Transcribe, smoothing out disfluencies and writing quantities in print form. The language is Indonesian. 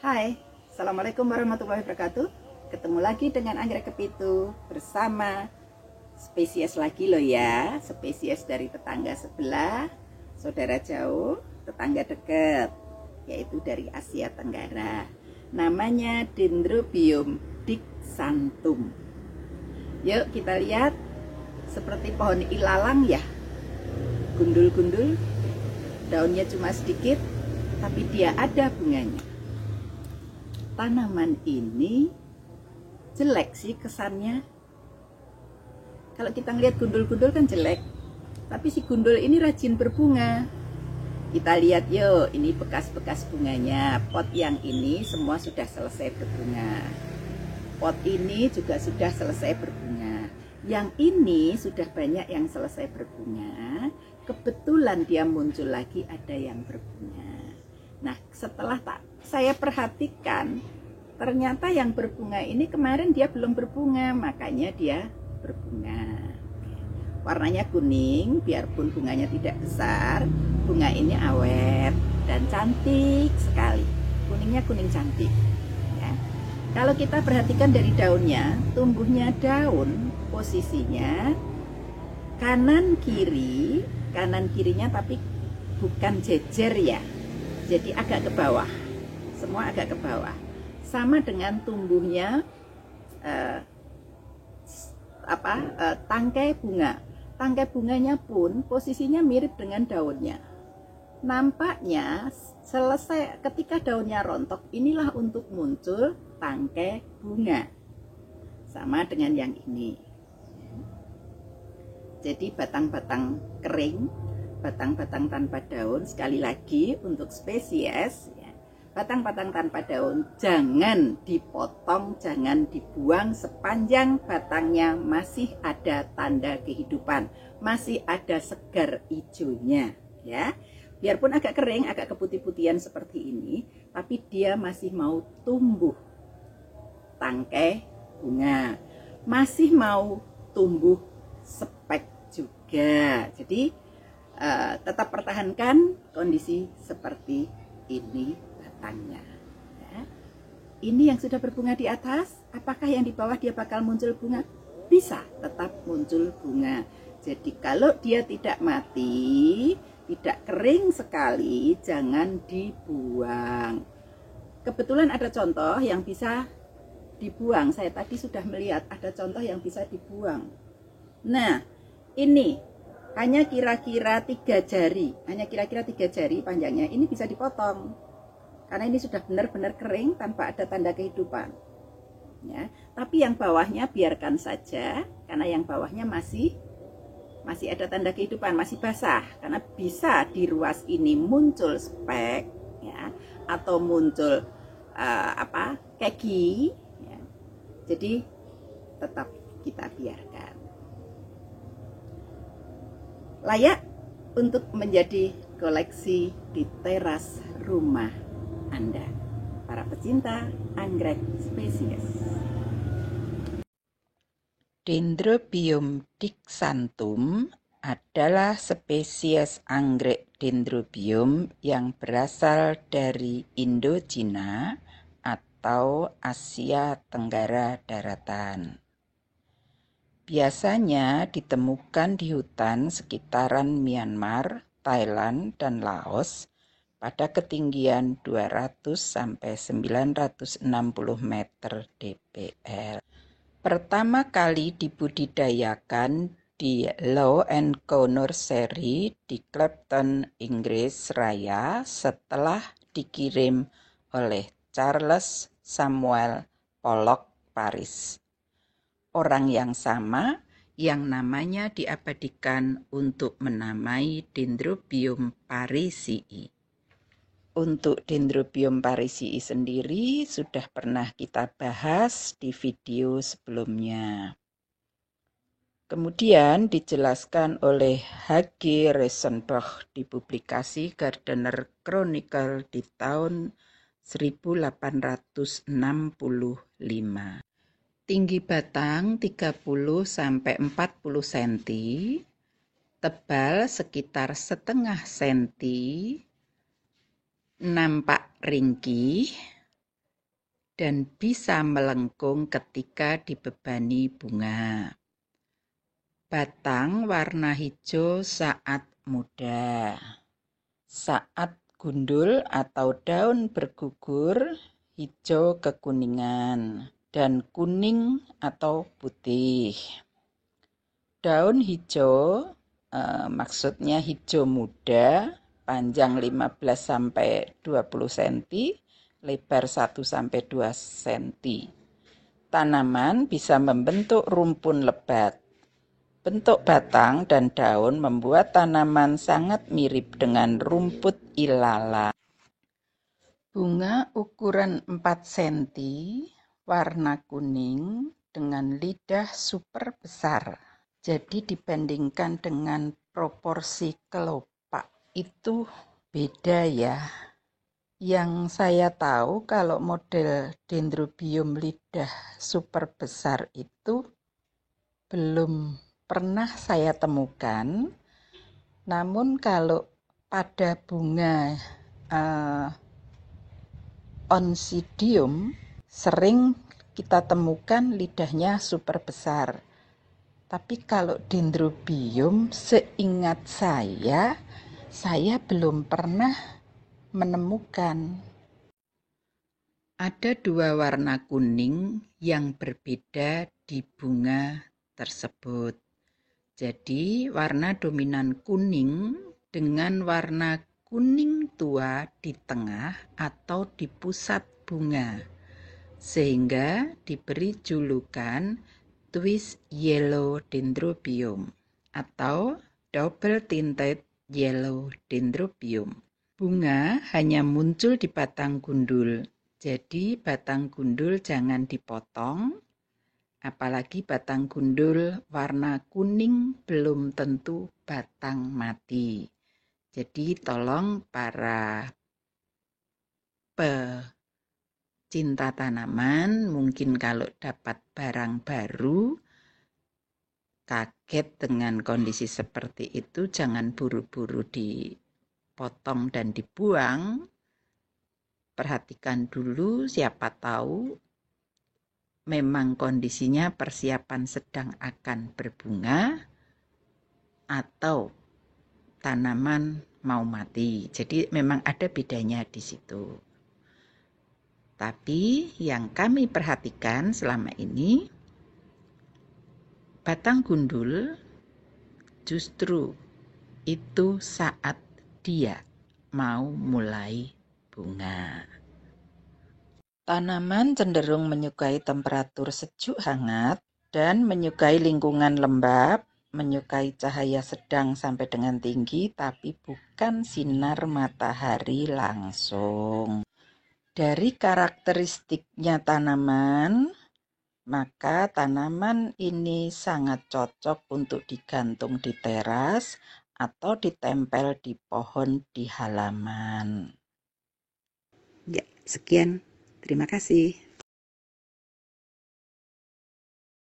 Hai, Assalamualaikum warahmatullahi wabarakatuh. Ketemu lagi dengan Anggrek Kepitu bersama spesies lagi loh ya. Spesies dari tetangga sebelah, saudara jauh, tetangga dekat, yaitu dari Asia Tenggara. Namanya Dendrobium dixanthum. Yuk kita lihat, seperti pohon ilalang ya, gundul-gundul, daunnya cuma sedikit, tapi dia ada bunganya. Tanaman ini jelek sih kesannya. Kalau kita ngeliat gundul-gundul kan jelek, tapi si gundul ini rajin berbunga. Kita lihat yuk, ini bekas-bekas bunganya. Pot yang ini semua sudah selesai berbunga. Pot ini juga sudah selesai berbunga. Yang ini sudah banyak yang selesai berbunga. Kebetulan dia muncul lagi ada yang berbunga. Nah, setelah saya perhatikan, ternyata yang berbunga ini kemarin dia belum berbunga, makanya dia berbunga. Warnanya kuning, biarpun bunganya tidak besar, bunga ini awet dan cantik sekali. Kuningnya kuning cantik. Ya. Kalau kita perhatikan dari daunnya, tumbuhnya daun posisinya kanan kirinya tapi bukan jejer ya. Jadi agak ke bawah, semua agak ke bawah. Sama dengan tumbuhnya tangkai bunga. Tangkai bunganya pun posisinya mirip dengan daunnya. Nampaknya selesai ketika daunnya rontok, inilah untuk muncul tangkai bunga. Sama dengan yang ini. Jadi batang-batang kering, batang-batang tanpa daun, sekali lagi untuk spesies ya, batang-batang tanpa daun jangan dipotong, jangan dibuang sepanjang batangnya masih ada tanda kehidupan, masih ada segar hijaunya ya. Biarpun agak kering, agak keputih-putihan seperti ini, tapi dia masih mau tumbuh tangkai bunga, masih mau tumbuh spek juga. Jadi tetap pertahankan kondisi seperti ini batangnya ya. Ini yang sudah berbunga di atas, apakah yang di bawah dia bakal muncul bunga? Bisa tetap muncul bunga. Jadi kalau dia tidak mati, tidak kering sekali, jangan dibuang. Kebetulan ada contoh yang bisa dibuang. Saya tadi sudah melihat ada contoh yang bisa dibuang. Nah, ini hanya kira-kira 3 jari, panjangnya, ini bisa dipotong karena ini sudah benar-benar kering tanpa ada tanda kehidupan ya. Tapi yang bawahnya biarkan saja, karena yang bawahnya masih ada tanda kehidupan, masih basah, karena bisa di ruas ini muncul spek ya, atau muncul keki ya. Jadi tetap kita biarkan. Layak untuk menjadi koleksi di teras rumah Anda, para pecinta anggrek spesies. Dendrobium dixanthum adalah spesies anggrek dendrobium yang berasal dari Indochina atau Asia Tenggara daratan. Biasanya ditemukan di hutan sekitaran Myanmar, Thailand, dan Laos pada ketinggian 200-960 meter dpl. Pertama kali dibudidayakan di Law and Co Nursery di Clapton, Inggris Raya setelah dikirim oleh Charles Samuel Pollock, Paris. Orang yang sama yang namanya diabadikan untuk menamai Dendrobium parisii. Untuk Dendrobium parisii sendiri sudah pernah kita bahas di video sebelumnya. Kemudian dijelaskan oleh H.G. Reisenbach di publikasi Gardener Chronicle di tahun 1865. Tinggi batang 30-40 cm, tebal sekitar setengah senti, nampak ringkih, dan bisa melengkung ketika dibebani bunga. Batang warna hijau saat muda. Saat gundul atau daun bergugur, hijau kekuningan dan kuning atau putih. Daun hijau maksudnya hijau muda, panjang 15-20 cm, lebar 1-2 cm. Tanaman bisa membentuk rumpun lebat. Bentuk batang dan daun membuat tanaman sangat mirip dengan rumput ilalang. Bunga ukuran 4 cm, warna kuning dengan lidah super besar. Jadi dibandingkan dengan proporsi kelopak itu beda ya. Yang saya tahu kalau model Dendrobium lidah super besar itu belum pernah saya temukan. Namun kalau pada bunga Oncidium sering kita temukan lidahnya super besar. Tapi kalau Dendrobium seingat saya belum pernah menemukan. Ada 2 warna kuning yang berbeda di bunga tersebut. Jadi warna dominan kuning dengan warna kuning tua di tengah atau di pusat bunga, sehingga diberi julukan Twist Yellow Dendrobium atau Double Tinted Yellow Dendrobium. Bunga hanya muncul di batang gundul, jadi batang gundul jangan dipotong, apalagi batang gundul warna kuning belum tentu batang mati. Jadi tolong para pecinta tanaman, mungkin kalau dapat barang baru, kaget dengan kondisi seperti itu, jangan buru-buru dipotong dan dibuang. Perhatikan dulu, siapa tahu memang kondisinya persiapan sedang akan berbunga atau tanaman mau mati. Jadi memang ada bedanya di situ. Tapi yang kami perhatikan selama ini, batang gundul justru itu saat dia mau mulai bunga. Tanaman cenderung menyukai temperatur sejuk hangat dan menyukai lingkungan lembab, menyukai cahaya sedang sampai dengan tinggi, tapi bukan sinar matahari langsung. Dari karakteristiknya tanaman, maka tanaman ini sangat cocok untuk digantung di teras atau ditempel di pohon di halaman. Ya, sekian. Terima kasih.